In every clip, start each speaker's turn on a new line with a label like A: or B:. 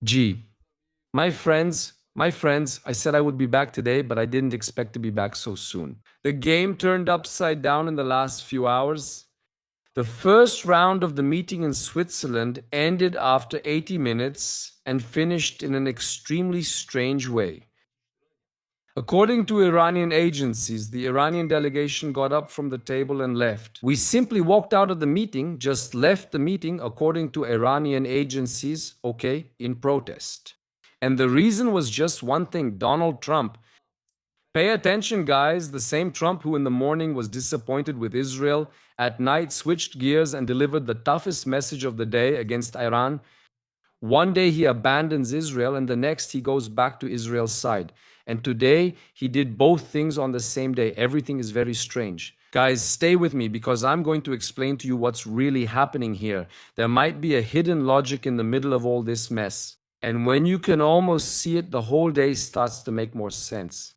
A: Gee, my friends, I said I would be back today, but I didn't expect to be back so soon. The game turned upside down in the last few hours. The first round of the meeting in Switzerland ended after 80 minutes and finished in an extremely strange way. According to Iranian agencies, the Iranian delegation got up from the table and left. We simply walked out of the meeting, just left the meeting, according to Iranian agencies, okay, in protest. And the reason was just one thing: Donald Trump. Pay attention, guys. The same Trump who in the morning was disappointed with Israel, at night switched gears and delivered the toughest message of the day against Iran. One day he abandons Israel and the next he goes back to Israel's side. And today he did both things on the same day. Everything is very strange. Guys, stay with me because I'm going to explain to you what's really happening here. There might be a hidden logic in the middle of all this mess. And when you can almost see it, the whole day starts to make more sense.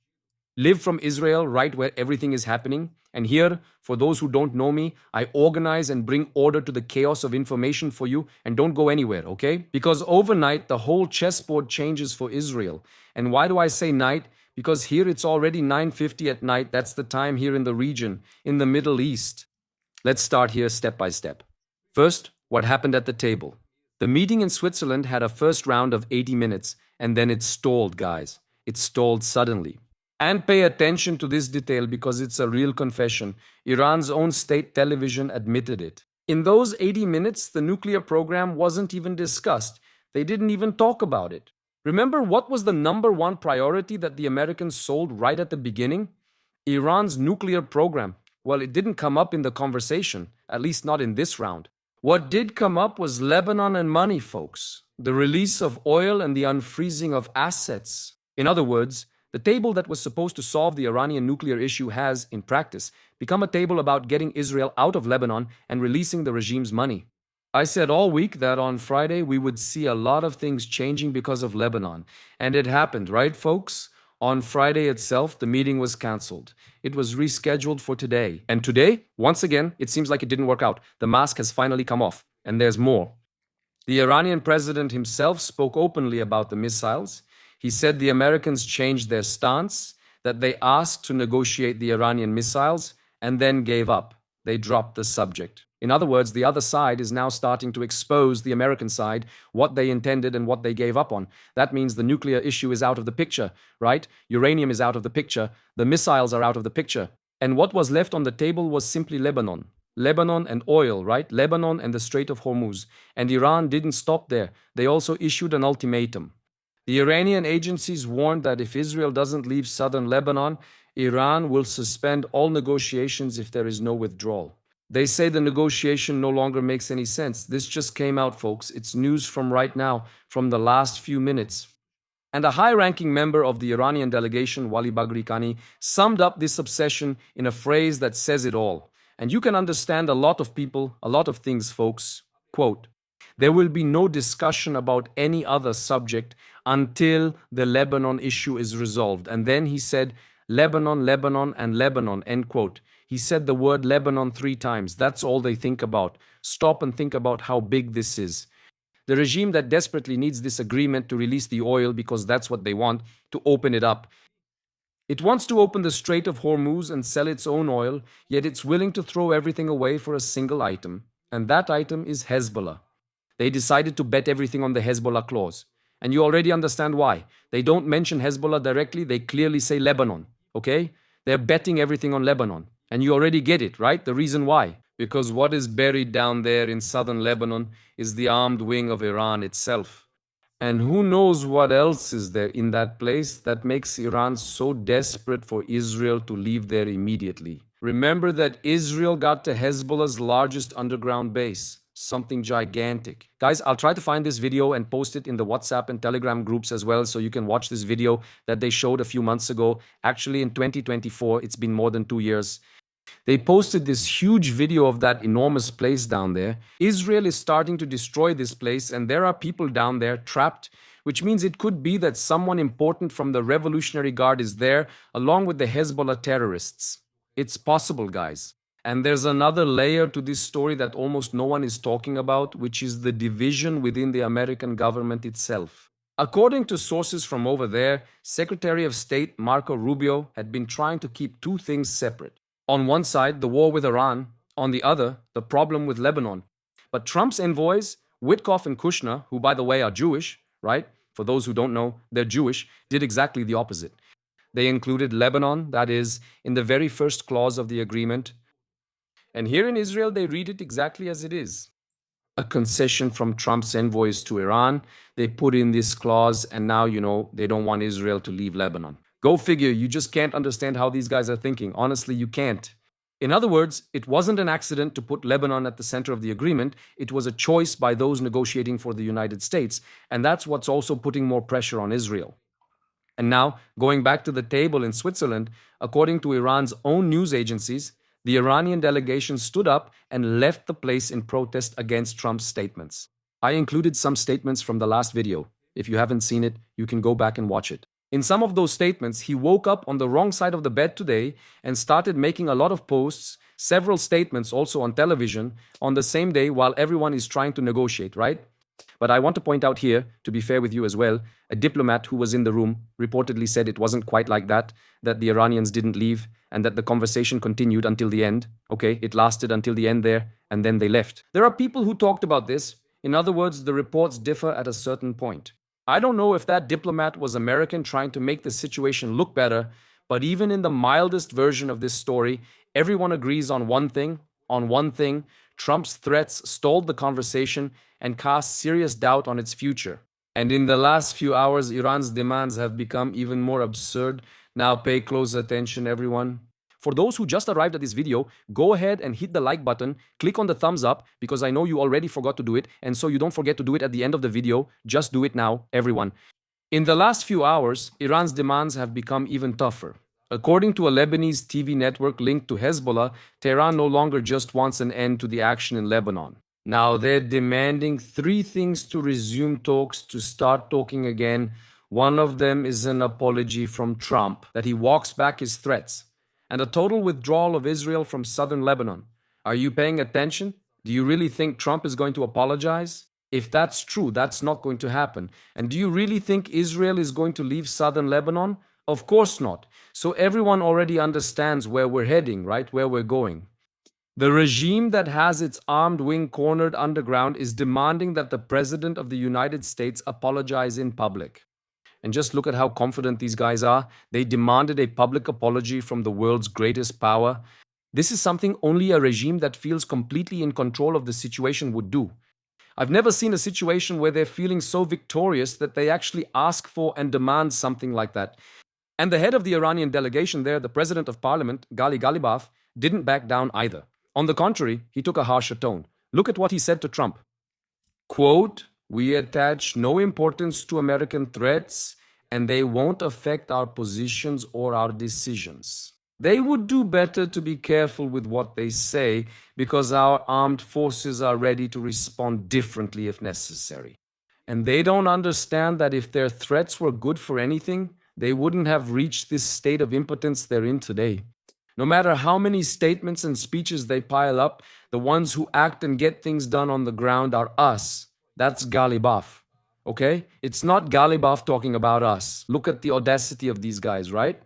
A: Live from Israel, right where everything is happening. And here, for those who don't know me, I organize and bring order to the chaos of information for you, and don't go anywhere, okay? Because overnight, the whole chessboard changes for Israel. And why do I say night? Because here it's already 9:50 at night. That's the time here in the region, in the Middle East. Let's start here step by step. First, what happened at the table? The meeting in Switzerland had a first round of 80 minutes, and then it stalled, guys. It stalled suddenly. And pay attention to this detail because it's a real confession. Iran's own state television admitted it. In those 80 minutes, the nuclear program wasn't even discussed. They didn't even talk about it. Remember what was the number one priority that the Americans sold right at the beginning? Iran's nuclear program. Well, it didn't come up in the conversation, at least not in this round. What did come up was Lebanon and money, folks. The release of oil and the unfreezing of assets. In other words, the table that was supposed to solve the Iranian nuclear issue has, in practice, become a table about getting Israel out of Lebanon and releasing the regime's money. I said all week that on Friday we would see a lot of things changing because of Lebanon. And it happened, right, folks? On Friday itself, the meeting was cancelled. It was rescheduled for today. And today, once again, it seems like it didn't work out. The mask has finally come off. And there's more. The Iranian president himself spoke openly about the missiles. He said the Americans changed their stance, that they asked to negotiate the Iranian missiles, and then gave up. They dropped the subject. In other words, the other side is now starting to expose the American side, what they intended and what they gave up on. That means the nuclear issue is out of the picture, right? Uranium is out of the picture. The missiles are out of the picture. And what was left on the table was simply Lebanon. Lebanon and oil, right? Lebanon and the Strait of Hormuz. And Iran didn't stop there. They also issued an ultimatum. The Iranian agencies warned that if Israel doesn't leave southern Lebanon, Iran will suspend all negotiations if there is no withdrawal. They say the negotiation no longer makes any sense. This just came out, folks. It's news from right now, from the last few minutes. And a high-ranking member of the Iranian delegation, Wali Baghrikani, summed up this obsession in a phrase that says it all. And you can understand a lot of people, a lot of things, folks. Quote, "There will be no discussion about any other subject until the Lebanon issue is resolved." And then he said, Lebanon, Lebanon, and Lebanon, end quote. He said the word Lebanon 3 times. That's all they think about. Stop and think about how big this is. The regime that desperately needs this agreement to release the oil because that's what they want, to open it up. It wants to open the Strait of Hormuz and sell its own oil, yet it's willing to throw everything away for a single item. And that item is Hezbollah. They decided to bet everything on the Hezbollah clause. And you already understand why. They don't mention Hezbollah directly, they clearly say Lebanon, okay? They're betting everything on Lebanon. And you already get it, right? The reason why. Because what is buried down there in southern Lebanon is the armed wing of Iran itself. And who knows what else is there in that place that makes Iran so desperate for Israel to leave there immediately. Remember that Israel got to Hezbollah's largest underground base. Something gigantic. Guys, I'll try to find this video and post it in the WhatsApp and Telegram groups as well so you can watch this video that they showed a few months ago. Actually, in 2024, it's been more than 2 years. They posted this huge video of that enormous place down there. Israel is starting to destroy this place and there are people down there trapped, which means it could be that someone important from the Revolutionary Guard is there along with the Hezbollah terrorists. It's possible, guys. And there's another layer to this story that almost no one is talking about, which is the division within the American government itself. According to sources from over there, Secretary of State Marco Rubio had been trying to keep two things separate. On one side, the war with Iran, on the other, the problem with Lebanon. But Trump's envoys, Witkoff and Kushner, who by the way are Jewish, right? For those who don't know, they're Jewish, did exactly the opposite. They included Lebanon, that is, in the very first clause of the agreement. And here in Israel, they read it exactly as it is. A concession from Trump's envoys to Iran. They put in this clause, and now, they don't want Israel to leave Lebanon. Go figure, you just can't understand how these guys are thinking. Honestly, you can't. In other words, it wasn't an accident to put Lebanon at the center of the agreement. It was a choice by those negotiating for the United States, and that's what's also putting more pressure on Israel. And now, going back to the table in Switzerland, according to Iran's own news agencies, the Iranian delegation stood up and left the place in protest against Trump's statements. I included some statements from the last video. If you haven't seen it, you can go back and watch it. In some of those statements, he woke up on the wrong side of the bed today and started making a lot of posts, several statements also on television, on the same day while everyone is trying to negotiate, right? But I want to point out here, to be fair with you as well, a diplomat who was in the room reportedly said it wasn't quite like that the Iranians didn't leave, and that the conversation continued until the end. Okay, it lasted until the end there, and then they left. There are people who talked about this. In other words, the reports differ at a certain point. I don't know if that diplomat was American trying to make the situation look better, but even in the mildest version of this story, everyone agrees on one thing. Trump's threats stalled the conversation and cast serious doubt on its future. And in the last few hours, Iran's demands have become even more absurd. Now pay close attention, everyone. For those who just arrived at this video, go ahead and hit the like button, click on the thumbs up, because I know you already forgot to do it, and so you don't forget to do it at the end of the video. Just do it now, everyone. In the last few hours, Iran's demands have become even tougher. According to a Lebanese TV network linked to Hezbollah, Tehran no longer just wants an end to the action in Lebanon. Now they're demanding three things to resume talks, to start talking again. One of them is an apology from Trump, that he walks back his threats, and a total withdrawal of Israel from southern Lebanon. Are you paying attention? Do you really think Trump is going to apologize? If that's true, that's not going to happen. And do you really think Israel is going to leave southern Lebanon? Of course not. So everyone already understands where we're heading, right? Where we're going. The regime that has its armed wing cornered underground is demanding that the President of the United States apologize in public. And just look at how confident these guys are. They demanded a public apology from the world's greatest power. This is something only a regime that feels completely in control of the situation would do. I've never seen a situation where they're feeling so victorious that they actually ask for and demand something like that. And the head of the Iranian delegation there, the President of Parliament, Gali Ghalibaf, didn't back down either. On the contrary, he took a harsher tone. Look at what he said to Trump. Quote, "We attach no importance to American threats, and they won't affect our positions or our decisions. They would do better to be careful with what they say, because our armed forces are ready to respond differently if necessary. And they don't understand that if their threats were good for anything, they wouldn't have reached this state of impotence they're in today. No matter how many statements and speeches they pile up, the ones who act and get things done on the ground are us." That's Ghalibaf. Okay? It's not Ghalibaf talking about us. Look at the audacity of these guys, right?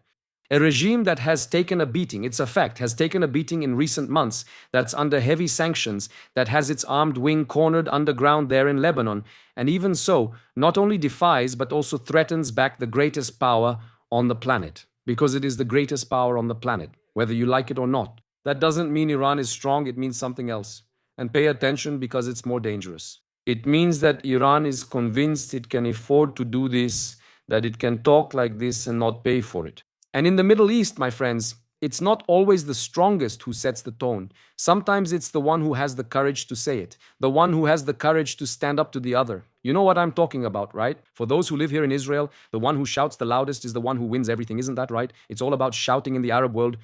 A: A regime that has taken a beating, it's a fact, has taken a beating in recent months, that's under heavy sanctions, that has its armed wing cornered underground there in Lebanon, and even so, not only defies but also threatens back the greatest power on the planet, because it is the greatest power on the planet, whether you like it or not. That doesn't mean Iran is strong, it means something else. And pay attention, because it's more dangerous. It means that Iran is convinced it can afford to do this, that it can talk like this and not pay for it. And in the Middle East, my friends, it's not always the strongest who sets the tone. Sometimes it's the one who has the courage to say it, the one who has the courage to stand up to the other. You know what I'm talking about, right? For those who live here in Israel, the one who shouts the loudest is the one who wins everything. Isn't that right? It's all about shouting in the Arab world.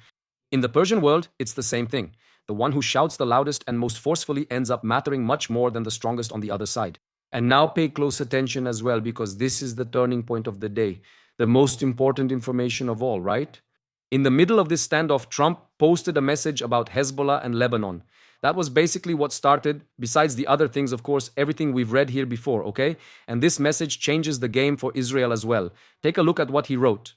A: In the Persian world, it's the same thing. The one who shouts the loudest and most forcefully ends up mattering much more than the strongest on the other side. And now pay close attention as well, because this is the turning point of the day. The most important information of all, right? In the middle of this standoff, Trump posted a message about Hezbollah and Lebanon. That was basically what started, besides the other things, of course, everything we've read here before, okay? And this message changes the game for Israel as well. Take a look at what he wrote.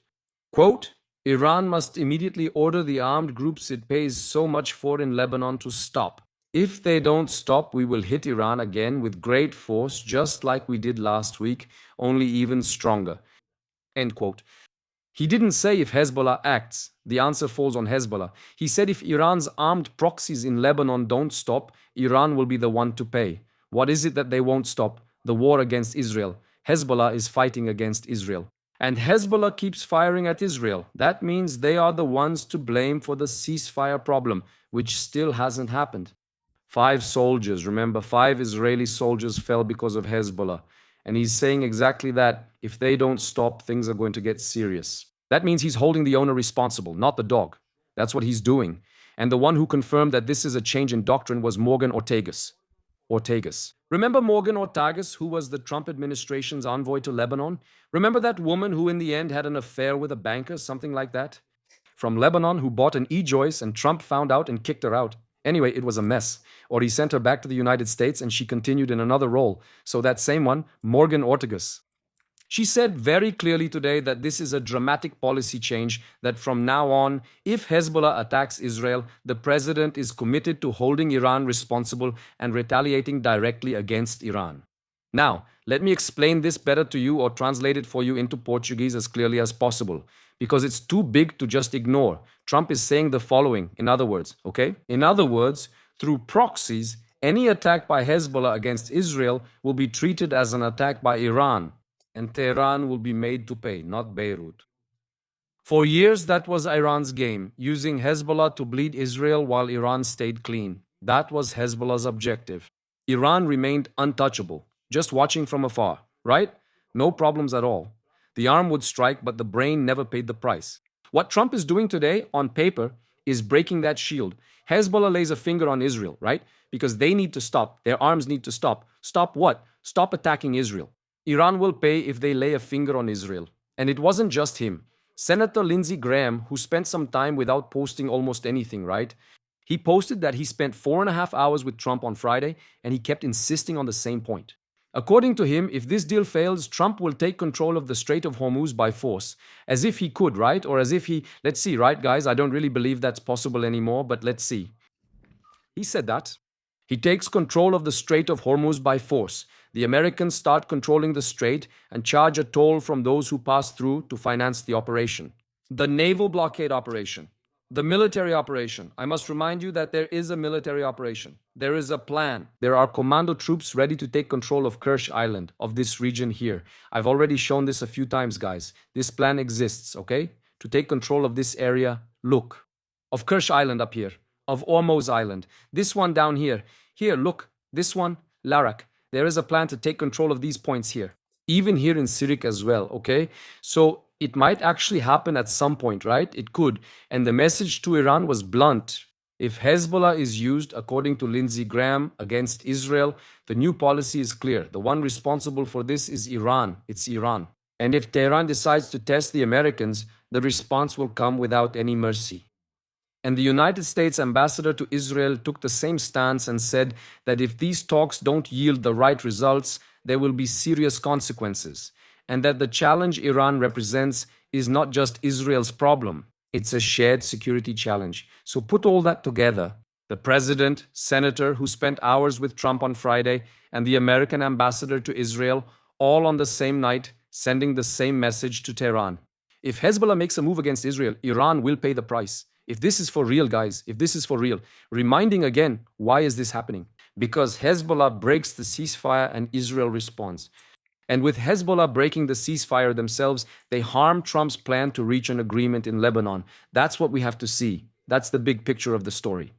A: Quote, Iran must immediately order the armed groups it pays so much for in Lebanon to stop. If they don't stop, we will hit Iran again with great force, just like we did last week, only even stronger. End quote. He didn't say if Hezbollah acts. The answer falls on Hezbollah. He said if Iran's armed proxies in Lebanon don't stop, Iran will be the one to pay. What is it that they won't stop? The war against Israel. Hezbollah is fighting against Israel. And Hezbollah keeps firing at Israel. That means they are the ones to blame for the ceasefire problem, which still hasn't happened. 5 soldiers, remember, 5 Israeli soldiers fell because of Hezbollah. And he's saying exactly that. If they don't stop, things are going to get serious. That means he's holding the owner responsible, not the dog. That's what he's doing. And the one who confirmed that this is a change in doctrine was Morgan Ortagus. Remember Morgan Ortagus, who was the Trump administration's envoy to Lebanon? Remember that woman who in the end had an affair with a banker, something like that? From Lebanon, who bought an e-Joyce and Trump found out and kicked her out. Anyway, it was a mess. Or he sent her back to the United States and she continued in another role. So that same one, Morgan Ortagus. She said very clearly today that this is a dramatic policy change, that from now on, if Hezbollah attacks Israel, the president is committed to holding Iran responsible and retaliating directly against Iran. Now, let me explain this better to you or translate it for you into Portuguese as clearly as possible, because it's too big to just ignore. Trump is saying the following, in other words, okay? In other words, through proxies, any attack by Hezbollah against Israel will be treated as an attack by Iran, and Tehran will be made to pay, not Beirut. For years, that was Iran's game, using Hezbollah to bleed Israel while Iran stayed clean. That was Hezbollah's objective. Iran remained untouchable, just watching from afar, right? No problems at all. The arm would strike, but the brain never paid the price. What Trump is doing today, on paper, is breaking that shield. Hezbollah lays a finger on Israel, right? Because they need to stop. Their arms need to stop. Stop what? Stop attacking Israel. Iran will pay if they lay a finger on Israel. And it wasn't just him. Senator Lindsey Graham, who spent some time without posting almost anything, right? He posted that he spent 4.5 hours with Trump on Friday, and he kept insisting on the same point. According to him, if this deal fails, Trump will take control of the Strait of Hormuz by force. As if he could, right? Or as if he, let's see, right, guys? I don't really believe that's possible anymore, but let's see. He said that. He takes control of the Strait of Hormuz by force. The Americans start controlling the strait and charge a toll from those who pass through to finance the operation. The naval blockade operation. The military operation. I must remind you that there is a military operation. There is a plan. There are commando troops ready to take control of Kersh Island, of this region here. I've already shown this a few times, guys. This plan exists, okay? To take control of this area, look. Of Kersh Island up here. Of Ormuz Island. This one down here. Here, look. This one, Larak. There is a plan to take control of these points here. Even here in Sirik as well, okay? So it might actually happen at some point, right? It could. And the message to Iran was blunt. If Hezbollah is used, according to Lindsey Graham, against Israel, the new policy is clear. The one responsible for this is Iran. It's Iran. And if Tehran decides to test the Americans, the response will come without any mercy. And the United States ambassador to Israel took the same stance and said that if these talks don't yield the right results, there will be serious consequences, and that the challenge Iran represents is not just Israel's problem, it's a shared security challenge. So put all that together, the president, senator who spent hours with Trump on Friday, and the American ambassador to Israel, all on the same night, sending the same message to Tehran. If Hezbollah makes a move against Israel, Iran will pay the price. If this is for real, guys, if this is for real, reminding again, why is this happening? Because Hezbollah breaks the ceasefire and Israel responds. And with Hezbollah breaking the ceasefire themselves, they harm Trump's plan to reach an agreement in Lebanon. That's what we have to see. That's the big picture of the story.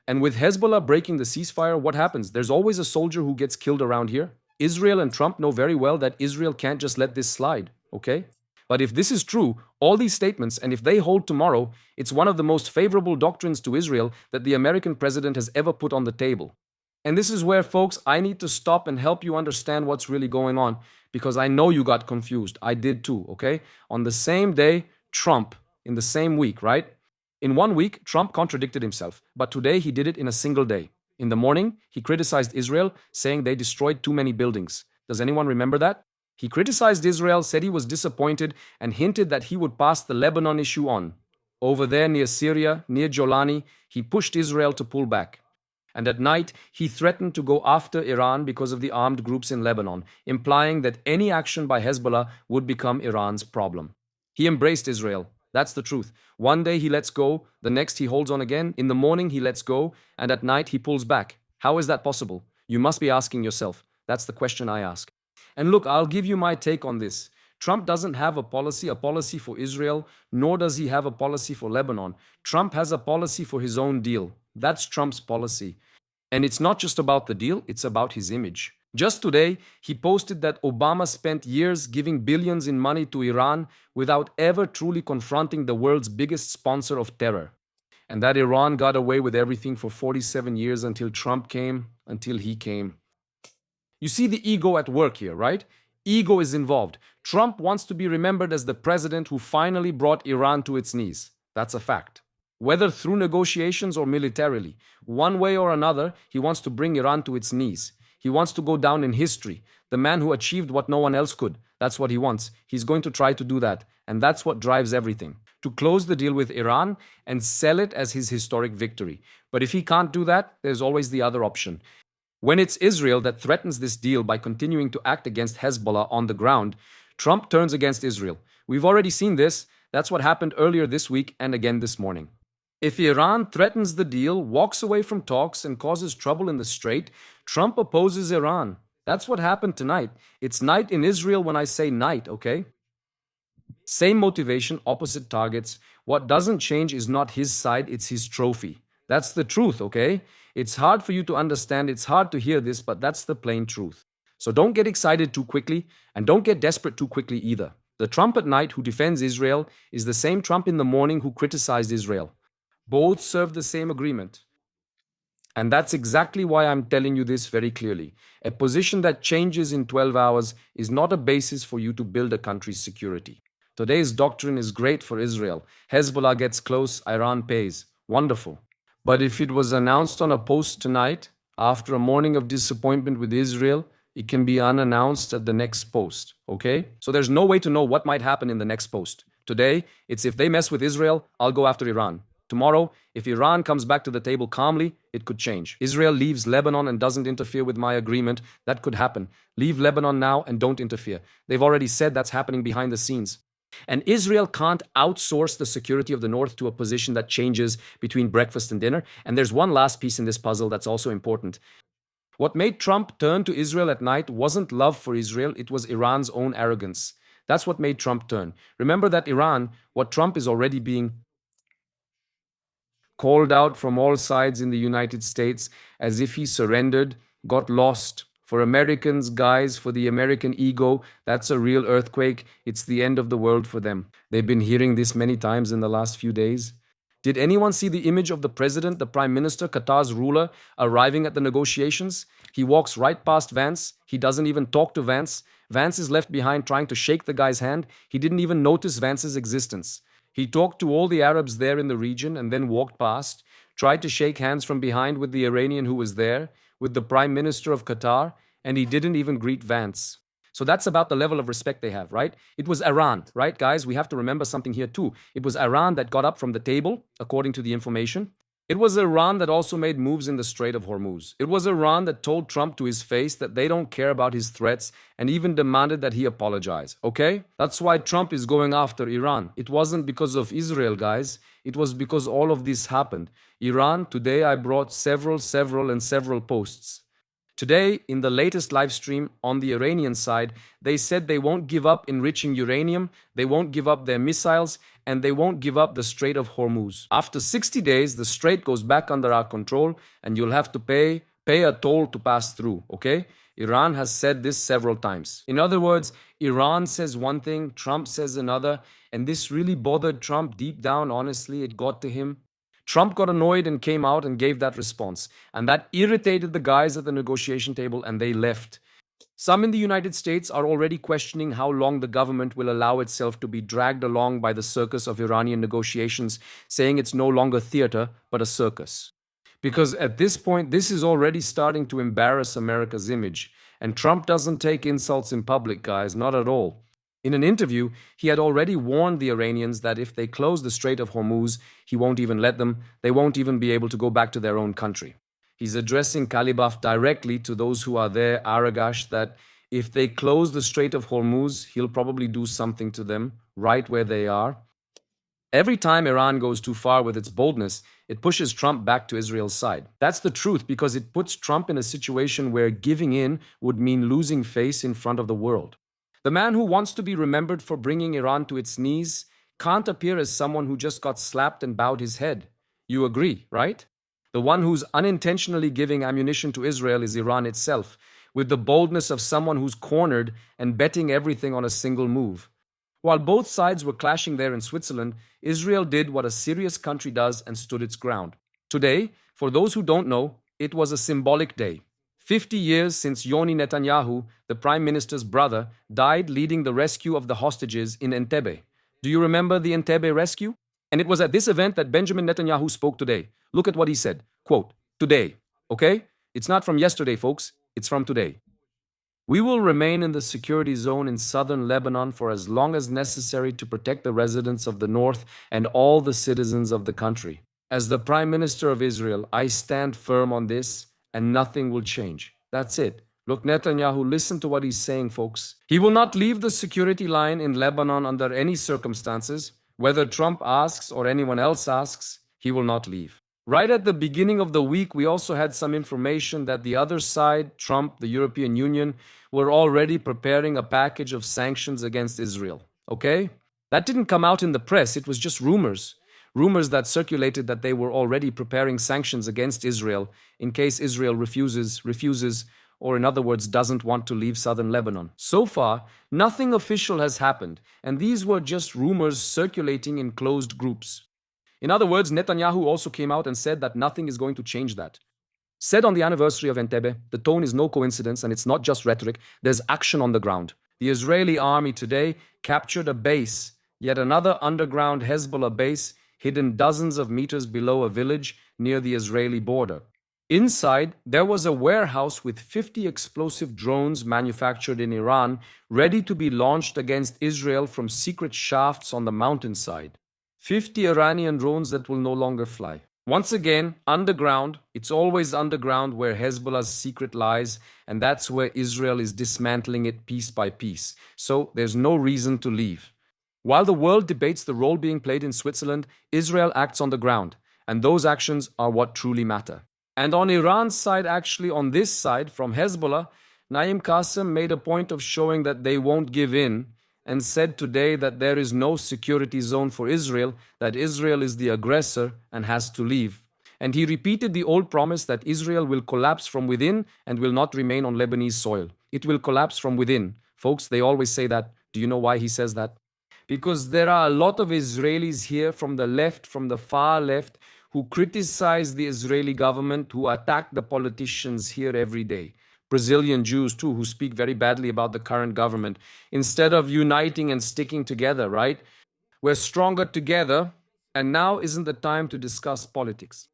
A: And with Hezbollah breaking the ceasefire, what happens? There's always a soldier who gets killed around here. Israel and Trump know very well that Israel can't just let this slide, okay? But if this is true, all these statements, and if they hold tomorrow, it's one of the most favorable doctrines to Israel that the American president has ever put on the table. And this is where, folks, I need to stop and help you understand what's really going on, because I know you got confused. I did too, okay? On the same day, Trump, in the same week, right? In 1 week, Trump contradicted himself, but today he did it in a single day. In the morning, he criticized Israel, saying they destroyed too many buildings. Does anyone remember that? He criticized Israel, said he was disappointed, and hinted that he would pass the Lebanon issue on. Over there near Syria, near Jolani, he pushed Israel to pull back. And at night, he threatened to go after Iran because of the armed groups in Lebanon, implying that any action by Hezbollah would become Iran's problem. He embraced Israel. That's the truth. One day he lets go, the next he holds on again, in the morning he lets go, and at night he pulls back. How is that possible? You must be asking yourself. That's the question I ask. And look, I'll give you my take on this. Trump doesn't have a policy for Israel, nor does he have a policy for Lebanon. Trump has a policy for his own deal. That's Trump's policy. And it's not just about the deal, it's about his image. Just today, he posted that Obama spent years giving billions in money to Iran without ever truly confronting the world's biggest sponsor of terror. And that Iran got away with everything for 47 years until he came. You see the ego at work here, right? Ego is involved. Trump wants to be remembered as the president who finally brought Iran to its knees. That's a fact. Whether through negotiations or militarily, one way or another, he wants to bring Iran to its knees. He wants to go down in history. The man who achieved what no one else could. That's what he wants. He's going to try to do that. And that's what drives everything. To close the deal with Iran and sell it as his historic victory. But if he can't do that, there's always the other option. When it's Israel that threatens this deal by continuing to act against Hezbollah on the ground, Trump turns against Israel. We've already seen this. That's what happened earlier this week and again this morning. If Iran threatens the deal, walks away from talks, and causes trouble in the Strait, Trump opposes Iran. That's what happened tonight. It's night in Israel when I say night, okay? Same motivation, opposite targets. What doesn't change is not his side, it's his trophy. That's the truth, okay? It's hard for you to understand, it's hard to hear this, but that's the plain truth. So don't get excited too quickly, and don't get desperate too quickly either. The Trump at night who defends Israel is the same Trump in the morning who criticized Israel. Both serve the same agreement. And that's exactly why I'm telling you this very clearly. A position that changes in 12 hours is not a basis for you to build a country's security. Today's doctrine is great for Israel. Hezbollah gets close, Iran pays. Wonderful. But if it was announced on a post tonight, after a morning of disappointment with Israel, it can be unannounced at the next post, okay? So there's no way to know what might happen in the next post. Today, it's if they mess with Israel, I'll go after Iran. Tomorrow, if Iran comes back to the table calmly, it could change. Israel leaves Lebanon and doesn't interfere with my agreement. That could happen. Leave Lebanon now and don't interfere. They've already said that's happening behind the scenes. And Israel can't outsource the security of the North to a position that changes between breakfast and dinner. And there's one last piece in this puzzle that's also important. What made Trump turn to Israel at night wasn't love for Israel, it was Iran's own arrogance. That's what made Trump turn. Remember that Iran, what Trump is already being called out from all sides in the United States as if he surrendered, got lost. For Americans, guys, for the American ego, that's a real earthquake. It's the end of the world for them. They've been hearing this many times in the last few days. Did anyone see the image of the president, the prime minister, Qatar's ruler, arriving at the negotiations? He walks right past Vance. He doesn't even talk to Vance. Vance is left behind trying to shake the guy's hand. He didn't even notice Vance's existence. He talked to all the Arabs there in the region and then walked past, tried to shake hands from behind with the Iranian who was there, with the Prime Minister of Qatar, and he didn't even greet Vance. So that's about the level of respect they have, right? It was Iran, right, guys? We have to remember something here too. It was Iran that got up from the table, according to the information. It was Iran that also made moves in the Strait of Hormuz. It was Iran that told Trump to his face that they don't care about his threats and even demanded that he apologize, okay? That's why Trump is going after Iran. It wasn't because of Israel, guys. It was because all of this happened. Iran, today I brought several posts. Today, in the latest live stream on the Iranian side, they said they won't give up enriching uranium, they won't give up their missiles, and they won't give up the Strait of Hormuz. After 60 days, the strait goes back under our control, and you'll have to pay a toll to pass through, okay? Iran has said this several times. In other words, Iran says one thing, Trump says another, and this really bothered Trump deep down, honestly, it got to him. Trump got annoyed and came out and gave that response. And that irritated the guys at the negotiation table and they left. Some in the United States are already questioning how long the government will allow itself to be dragged along by the circus of Iranian negotiations, saying it's no longer theater, but a circus. Because at this point, this is already starting to embarrass America's image. And Trump doesn't take insults in public, guys, not at all. In an interview, he had already warned the Iranians that if they close the Strait of Hormuz, he won't even let them, they won't even be able to go back to their own country. He's addressing Kalibaf directly to those who are there, Aragash, that if they close the Strait of Hormuz, he'll probably do something to them right where they are. Every time Iran goes too far with its boldness, it pushes Trump back to Israel's side. That's the truth because it puts Trump in a situation where giving in would mean losing face in front of the world. The man who wants to be remembered for bringing Iran to its knees can't appear as someone who just got slapped and bowed his head. You agree, right? The one who's unintentionally giving ammunition to Israel is Iran itself, with the boldness of someone who's cornered and betting everything on a single move. While both sides were clashing there in Switzerland, Israel did what a serious country does and stood its ground. Today, for those who don't know, it was a symbolic day. 50 years since Yoni Netanyahu, the prime minister's brother, died leading the rescue of the hostages in Entebbe. Do you remember the Entebbe rescue? And it was at this event that Benjamin Netanyahu spoke today. Look at what he said. Quote, today, okay? It's not from yesterday, folks. It's from today. We will remain in the security zone in southern Lebanon for as long as necessary to protect the residents of the north and all the citizens of the country. As the Prime Minister of Israel, I stand firm on this, and nothing will change. That's it. Look, Netanyahu, listen to what he's saying, folks. He will not leave the security line in Lebanon under any circumstances. Whether Trump asks or anyone else asks, he will not leave. Right at the beginning of the week, we also had some information that the other side, Trump, the European Union, were already preparing a package of sanctions against Israel. Okay? That didn't come out in the press, it was just rumors. Rumors that circulated that they were already preparing sanctions against Israel in case Israel refuses, or in other words, doesn't want to leave southern Lebanon. So far, nothing official has happened, and these were just rumors circulating in closed groups. In other words, Netanyahu also came out and said that nothing is going to change that. Said on the anniversary of Entebbe, the tone is no coincidence and it's not just rhetoric, there's action on the ground. The Israeli army today captured a base, yet another underground Hezbollah base hidden dozens of meters below a village near the Israeli border. Inside, there was a warehouse with 50 explosive drones manufactured in Iran, ready to be launched against Israel from secret shafts on the mountainside. 50 Iranian drones that will no longer fly. Once again, underground, it's always underground where Hezbollah's secret lies, and that's where Israel is dismantling it piece by piece. So there's no reason to leave. While the world debates the role being played in Switzerland, Israel acts on the ground, and those actions are what truly matter. And on Iran's side, actually on this side, from Hezbollah, Naim Qassem made a point of showing that they won't give in, and said today that there is no security zone for Israel, that Israel is the aggressor and has to leave. And he repeated the old promise that Israel will collapse from within and will not remain on Lebanese soil. It will collapse from within. Folks, they always say that. Do you know why he says that? Because there are a lot of Israelis here from the left, from the far left, who criticize the Israeli government, who attack the politicians here every day. Brazilian Jews too, who speak very badly about the current government. Instead of uniting and sticking together, right? We're stronger together, and now isn't the time to discuss politics.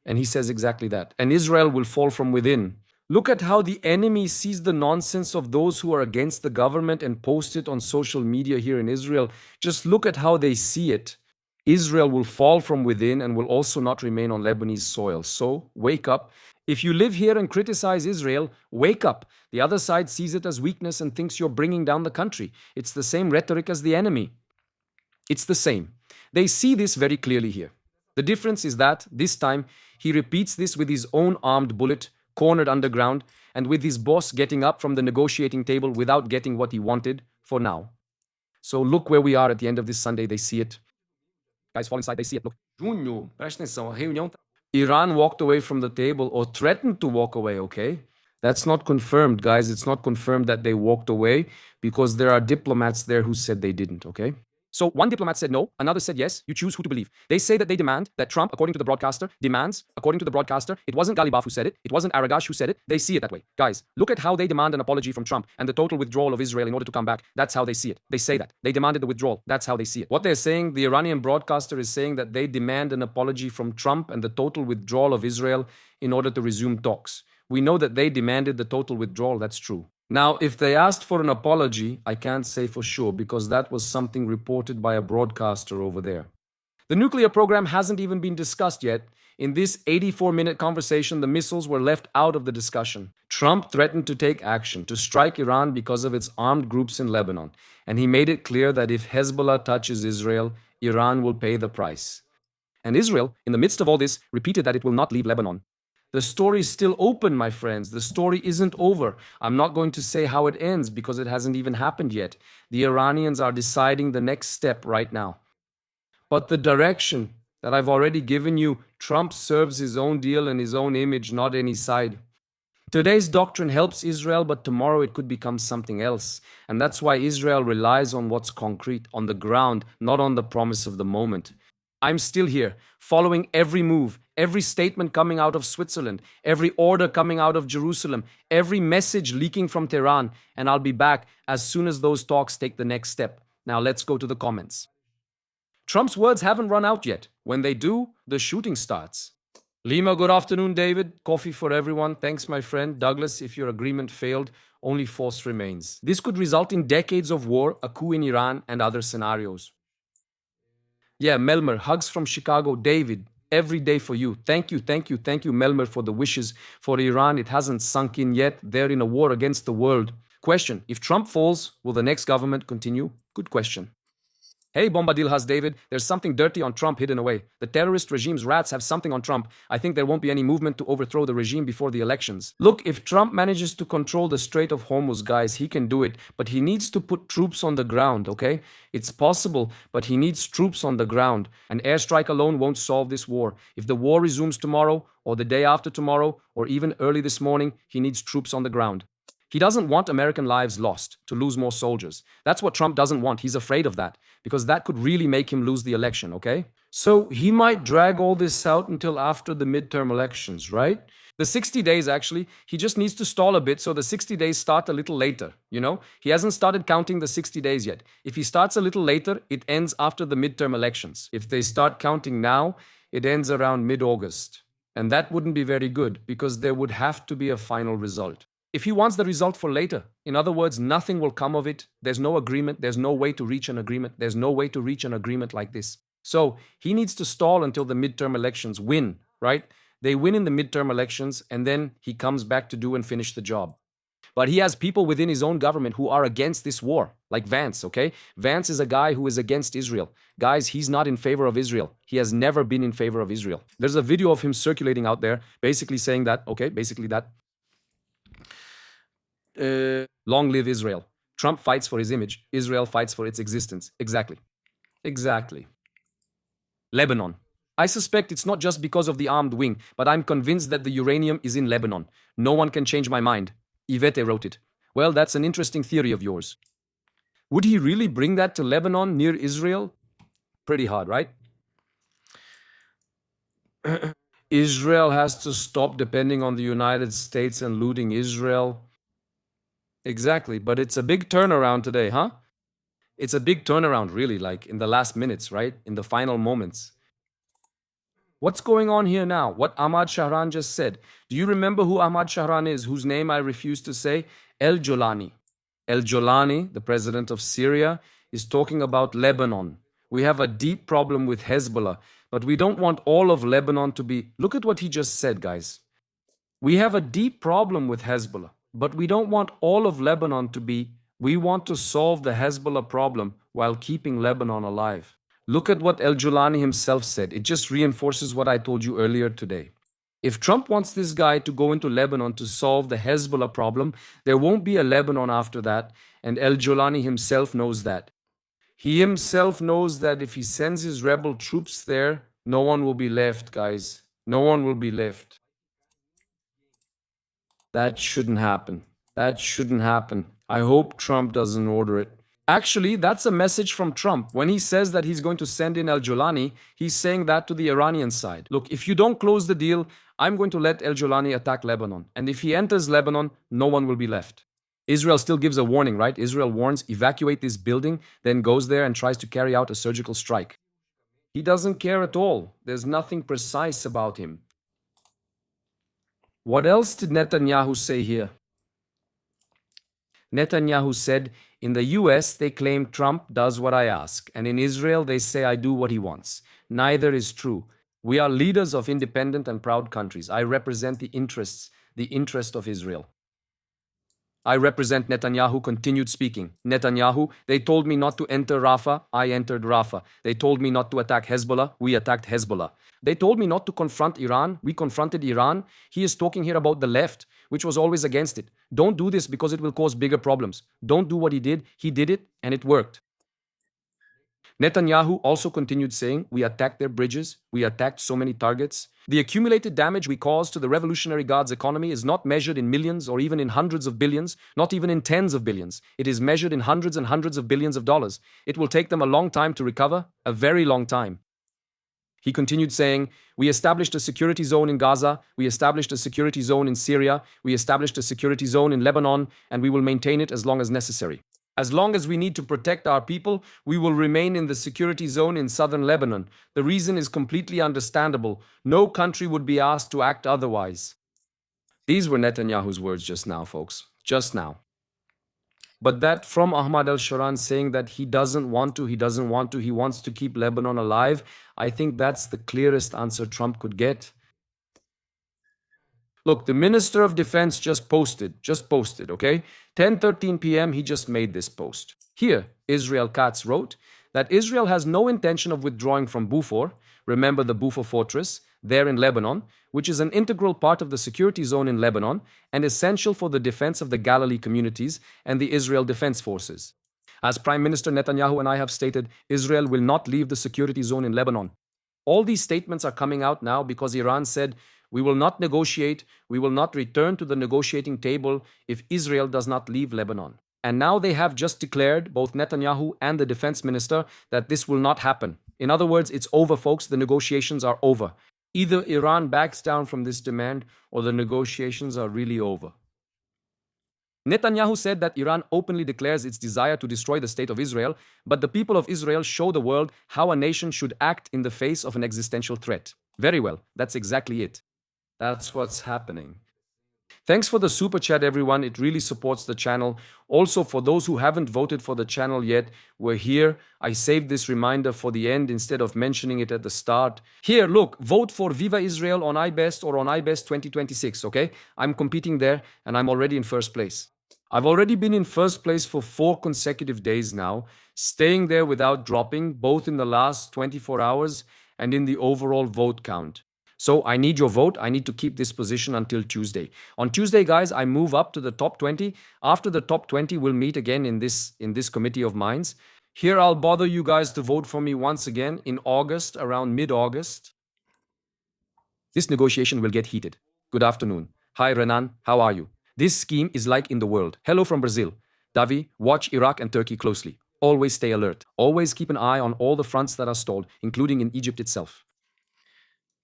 A: And he says exactly that. And Israel will fall from within. Look at how the enemy sees the nonsense of those who are against the government and post it on social media here in Israel. Just look at how they see it. Israel will fall from within and will also not remain on Lebanese soil. So, wake up. If you live here and criticize Israel, wake up. The other side sees it as weakness and thinks you're bringing down the country. It's the same rhetoric as the enemy. It's the same. They see this very clearly here. The difference is that, this time, he repeats this with his own armed bullet, cornered underground, and with his boss getting up from the negotiating table without getting what he wanted, for now. So look where we are at the end of this Sunday. They see it. Guys, fall inside, they see it. Look. Junho, presta atenção, a reunião... Iran walked away from the table or threatened to walk away, okay? That's not confirmed, guys. It's not confirmed that they walked away because there are diplomats there who said they didn't, okay? So one diplomat said no, another said yes. You choose who to believe. They say that they demand that Trump, according to the broadcaster, demands, according to the broadcaster, it wasn't Galibaf who said it, it wasn't Aragash who said it. They see it that way. Guys, look at how they demand an apology from Trump and the total withdrawal of Israel in order to come back. That's how they see it. They say that. They demanded the withdrawal. That's how they see it. What they're saying, the Iranian broadcaster is saying that they demand an apology from Trump and the total withdrawal of Israel in order to resume talks. We know that they demanded the total withdrawal. That's true. Now, if they asked for an apology, I can't say for sure because that was something reported by a broadcaster over there. The nuclear program hasn't even been discussed yet. In this 84-minute conversation, the missiles were left out of the discussion. Trump threatened to take action, to strike Iran because of its armed groups in Lebanon. And he made it clear that if Hezbollah touches Israel, Iran will pay the price. And Israel, in the midst of all this, repeated that it will not leave Lebanon. The story is still open, my friends. The story isn't over. I'm not going to say how it ends because it hasn't even happened yet. The Iranians are deciding the next step right now. But the direction that I've already given you, Trump serves his own deal and his own image, not any side. Today's doctrine helps Israel, but tomorrow it could become something else. And that's why Israel relies on what's concrete, on the ground, not on the promise of the moment. I'm still here, following every move, every statement coming out of Switzerland, every order coming out of Jerusalem, every message leaking from Tehran, and I'll be back as soon as those talks take the next step. Now let's go to the comments. Trump's words haven't run out yet. When they do, the shooting starts. Lima, good afternoon, David. Coffee for everyone. Thanks, my friend. Douglas, if your agreement failed, only force remains. This could result in decades of war, a coup in Iran, and other scenarios. Yeah, Melmer, hugs from Chicago. David, every day for you. Thank you, Melmer, for the wishes for Iran. It hasn't sunk in yet. They're in a war against the world. Question, if Trump falls, will the next government continue? Good question. Hey, Bombadil has David, there's something dirty on Trump hidden away. The terrorist regime's rats have something on Trump. I think there won't be any movement to overthrow the regime before the elections. Look, if Trump manages to control the Strait of Hormuz, guys, he can do it. But he needs to put troops on the ground, okay? It's possible, but he needs troops on the ground. An airstrike alone won't solve this war. If the war resumes tomorrow, or the day after tomorrow, or even early this morning, he needs troops on the ground. He doesn't want American lives lost, to lose more soldiers. That's what Trump doesn't want. He's afraid of that, because that could really make him lose the election, okay? So he might drag all this out until after the midterm elections, right? The 60 days, actually, he just needs to stall a bit so the 60 days start a little later, you know? He hasn't started counting the 60 days yet. If he starts a little later, it ends after the midterm elections. If they start counting now, it ends around mid-August. And that wouldn't be very good, because there would have to be a final result. If he wants the result for later, in other words, nothing will come of it, there's no agreement, there's no way to reach an agreement, there's no way to reach an agreement like this. So he needs to stall until the midterm elections win, right? They win in the midterm elections, and then he comes back to do and finish the job. But he has people within his own government who are against this war, like Vance, okay? Vance is a guy who is against Israel. Guys, he's not in favor of Israel. He has never been in favor of Israel. There's a video of him circulating out there, basically saying that, okay, basically that, long live Israel. Trump fights for his image. Israel fights for its existence. Exactly. Exactly. Lebanon. I suspect it's not just because of the armed wing, but I'm convinced that the uranium is in Lebanon. No one can change my mind. Yvette wrote it. Well, that's an interesting theory of yours. Would he really bring that to Lebanon near Israel? Pretty hard, right? Israel has to stop depending on the United States and looting Israel. Exactly, but it's a big turnaround today, huh? It's a big turnaround, really, like in the last minutes, right? In the final moments. What's going on here now? What Ahmad Shahran just said. Do you remember who Ahmad Shahran is, whose name I refuse to say? El Jolani. El Jolani, the president of Syria, is talking about Lebanon. We have a deep problem with Hezbollah, but we don't want all of Lebanon to be... Look at what he just said, guys. We have a deep problem with Hezbollah, but we don't want all of Lebanon to be... We want to solve the Hezbollah problem while keeping Lebanon alive. Look at what El Jolani himself said. It just reinforces what I told you earlier today. If Trump wants this guy to go into Lebanon to solve the Hezbollah problem, there won't be a Lebanon after that, and El Jolani himself knows that. He himself knows that if he sends his rebel troops there, no one will be left, guys. No one will be left. That shouldn't happen. That shouldn't happen. I hope Trump doesn't order it. Actually, that's a message from Trump. When he says that he's going to send in al-Jolani, he's saying that to the Iranian side. Look, if you don't close the deal, I'm going to let al-Jolani attack Lebanon. And if he enters Lebanon, no one will be left. Israel still gives a warning, right? Israel warns, evacuate this building, then goes there and tries to carry out a surgical strike. He doesn't care at all. There's nothing precise about him. What else did Netanyahu say here? Netanyahu said, in the US, they claim Trump does what I ask, and in Israel, they say I do what he wants. Neither is true. We are leaders of independent and proud countries. I represent the interest of Israel. I represent Netanyahu, continued speaking. Netanyahu, they told me not to enter Rafah, I entered Rafah. They told me not to attack Hezbollah, we attacked Hezbollah. They told me not to confront Iran, we confronted Iran. He is talking here about the left, which was always against it. Don't do this because it will cause bigger problems. Don't do what he did it, and it worked. Netanyahu also continued saying, we attacked their bridges, we attacked so many targets. The accumulated damage we caused to the Revolutionary Guard's economy is not measured in millions or even in hundreds of billions, not even in tens of billions. It is measured in hundreds and hundreds of billions of dollars. It will take them a long time to recover, a very long time. He continued saying, we established a security zone in Gaza, we established a security zone in Syria, we established a security zone in Lebanon, and we will maintain it as long as necessary. As long as we need to protect our people, we will remain in the security zone in southern Lebanon. The reason is completely understandable. No country would be asked to act otherwise. These were Netanyahu's words just now, folks. Just now. But that from Ahmad al-Sharan saying that he wants to keep Lebanon alive, I think that's the clearest answer Trump could get. Look, the Minister of Defense just posted, okay? 10:13 p.m., he just made this post. Here, Israel Katz wrote that Israel has no intention of withdrawing from Beaufort, remember the Beaufort fortress, there in Lebanon, which is an integral part of the security zone in Lebanon and essential for the defense of the Galilee communities and the Israel Defense Forces. As Prime Minister Netanyahu and I have stated, Israel will not leave the security zone in Lebanon. All these statements are coming out now because Iran said, we will not negotiate, we will not return to the negotiating table if Israel does not leave Lebanon. And now they have just declared, both Netanyahu and the defense minister, that this will not happen. In other words, it's over, folks, the negotiations are over. Either Iran backs down from this demand or the negotiations are really over. Netanyahu said that Iran openly declares its desire to destroy the state of Israel, but the people of Israel show the world how a nation should act in the face of an existential threat. Very well, that's exactly it. That's what's happening. Thanks for the super chat, everyone. It really supports the channel. Also, for those who haven't voted for the channel yet, we're here. I saved this reminder for the end instead of mentioning it at the start. Here, look, vote for Viva Israel on iBest or on iBest 2026, okay? I'm competing there and I'm already in first place. I've already been in first place for 4 consecutive days now, staying there without dropping, both in the last 24 hours and in the overall vote count. So I need your vote. I need to keep this position until Tuesday. On Tuesday, guys, I move up to the top 20. After the top 20, we'll meet again in this committee of minds. Here, I'll bother you guys to vote for me once again in August, around mid-August. This negotiation will get heated. Good afternoon. Hi, Renan. How are you? This scheme is like in the world. Hello from Brazil. Davi, watch Iraq and Turkey closely. Always stay alert. Always keep an eye on all the fronts that are stalled, including in Egypt itself.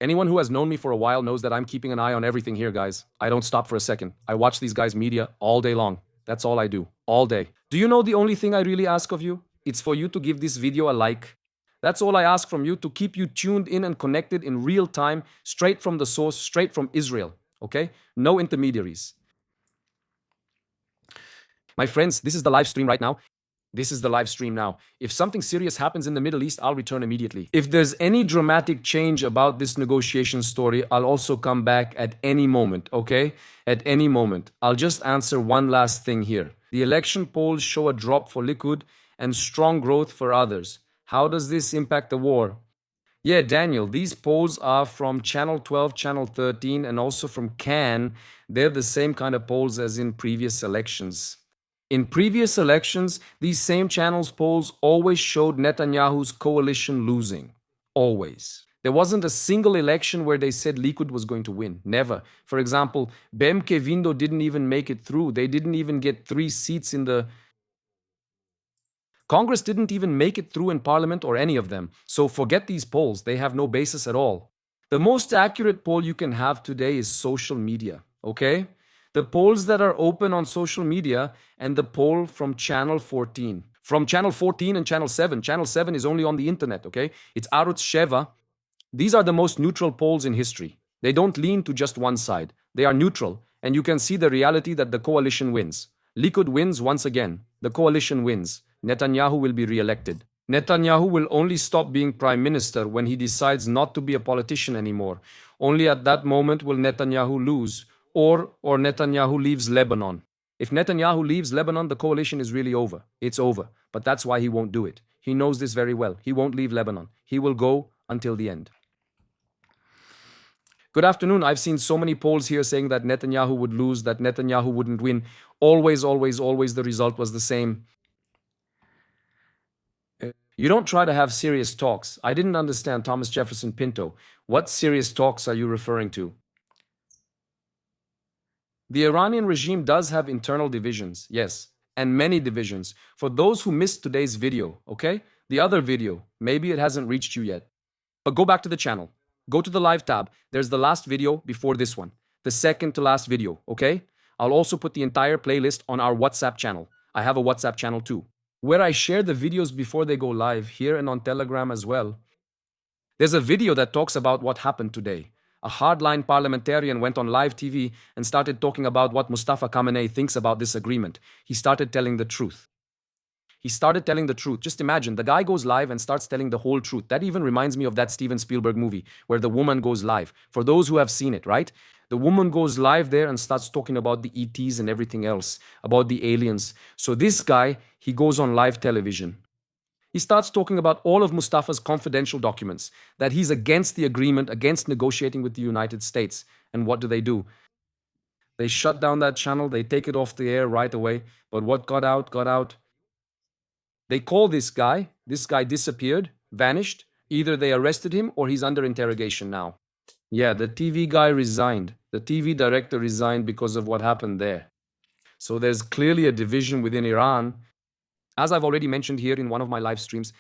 A: Anyone who has known me for a while knows that I'm keeping an eye on everything here, guys. I don't stop for a second. I watch these guys' media all day long. That's all I do. All day. Do you know the only thing I really ask of you? It's for you to give this video a like. That's all I ask from you, to keep you tuned in and connected in real time, straight from the source, straight from Israel. Okay? No intermediaries. My friends, this is the live stream right now. This is the live stream now. If something serious happens in the Middle East, I'll return immediately. If there's any dramatic change about this negotiation story, I'll also come back at any moment, okay? At any moment. I'll just answer one last thing here. The election polls show a drop for Likud and strong growth for others. How does this impact the war? Yeah, Daniel, these polls are from Channel 12, Channel 13, and also from Cannes. They're the same kind of polls as in previous elections. In previous elections, these same channels' polls always showed Netanyahu's coalition losing. Always. There wasn't a single election where they said Likud was going to win. Never. For example, Bemke Vindo didn't even make it through. They didn't even get 3 seats in the... Congress didn't even make it through in Parliament or any of them. So forget these polls. They have no basis at all. The most accurate poll you can have today is social media, okay? The polls that are open on social media and the poll from Channel 14. From Channel 14 and Channel 7. Channel 7 is only on the internet, okay? It's Arutz Sheva. These are the most neutral polls in history. They don't lean to just one side. They are neutral, and you can see the reality that the coalition wins. Likud wins once again. The coalition wins. Netanyahu will be re-elected. Netanyahu will only stop being prime minister when he decides not to be a politician anymore. Only at that moment will Netanyahu lose, or Netanyahu leaves Lebanon. If Netanyahu leaves Lebanon, the coalition is really over. It's over. But that's why he won't do it. He knows this very well. He won't leave Lebanon. He will go until the end. Good afternoon. I've seen so many polls here saying that Netanyahu would lose, that Netanyahu wouldn't win. Always, always, always the result was the same. You don't try to have serious talks. I didn't understand, Thomas Jefferson Pinto. What serious talks are you referring to? The Iranian regime does have internal divisions, yes, and many divisions. For those who missed today's video, okay? The other video, maybe it hasn't reached you yet. But go back to the channel. Go to the live tab. There's the last video before this one. The second to last video, okay? I'll also put the entire playlist on our WhatsApp channel. I have a WhatsApp channel too, where I share the videos before they go live, here and on Telegram as well. There's a video that talks about what happened today. A hardline parliamentarian went on live TV and started talking about what Mustafa Khamenei thinks about this agreement. He started telling the truth. He started telling the truth. Just imagine, the guy goes live and starts telling the whole truth. That even reminds me of that Steven Spielberg movie where the woman goes live. For those who have seen it, right? The woman goes live there and starts talking about the ETs and everything else, about the aliens. So this guy, he goes on live television. He starts talking about all of Mustafa's confidential documents, that he's against the agreement, against negotiating with the United States. And what do? They shut down that channel. They take it off the air right away. But what got out. They call this guy disappeared, vanished. Either they arrested him or he's under interrogation now. Yeah, the TV guy resigned. The TV director resigned because of what happened there. So there's clearly a division within Iran. As I've already mentioned here in one of my live streams,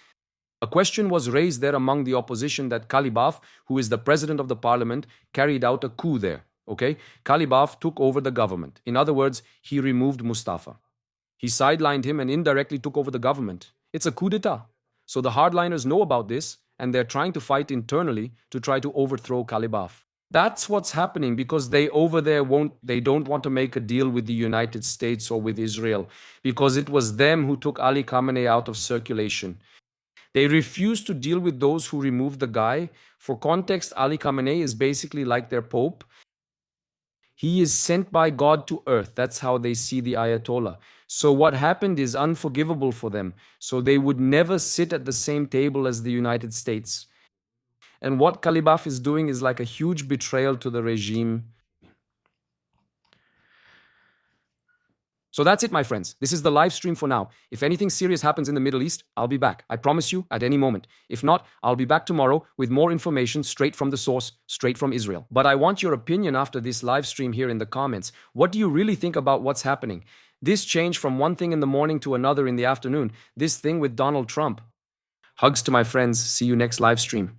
A: a question was raised there among the opposition that Kalibaf, who is the president of the parliament, carried out a coup there. Okay? Kalibaf took over the government. In other words, he removed Mustafa. He sidelined him and indirectly took over the government. It's a coup d'etat. So the hardliners know about this, and they're trying to fight internally to try to overthrow Kalibaf. That's what's happening because they over there don't want to make a deal with the United States or with Israel because it was them who took Ali Khamenei out of circulation. They refuse to deal with those who removed the guy. For context, Ali Khamenei is basically like their pope. He is sent by God to earth. That's how they see the Ayatollah. So what happened is unforgivable for them. So they would never sit at the same table as the United States. And what Kalibaf is doing is like a huge betrayal to the regime. So that's it, my friends. This is the live stream for now. If anything serious happens in the Middle East, I'll be back. I promise you, at any moment. If not, I'll be back tomorrow with more information straight from the source, straight from Israel. But I want your opinion after this live stream here in the comments. What do you really think about what's happening? This change from one thing in the morning to another in the afternoon. This thing with Donald Trump. Hugs to my friends. See you next live stream.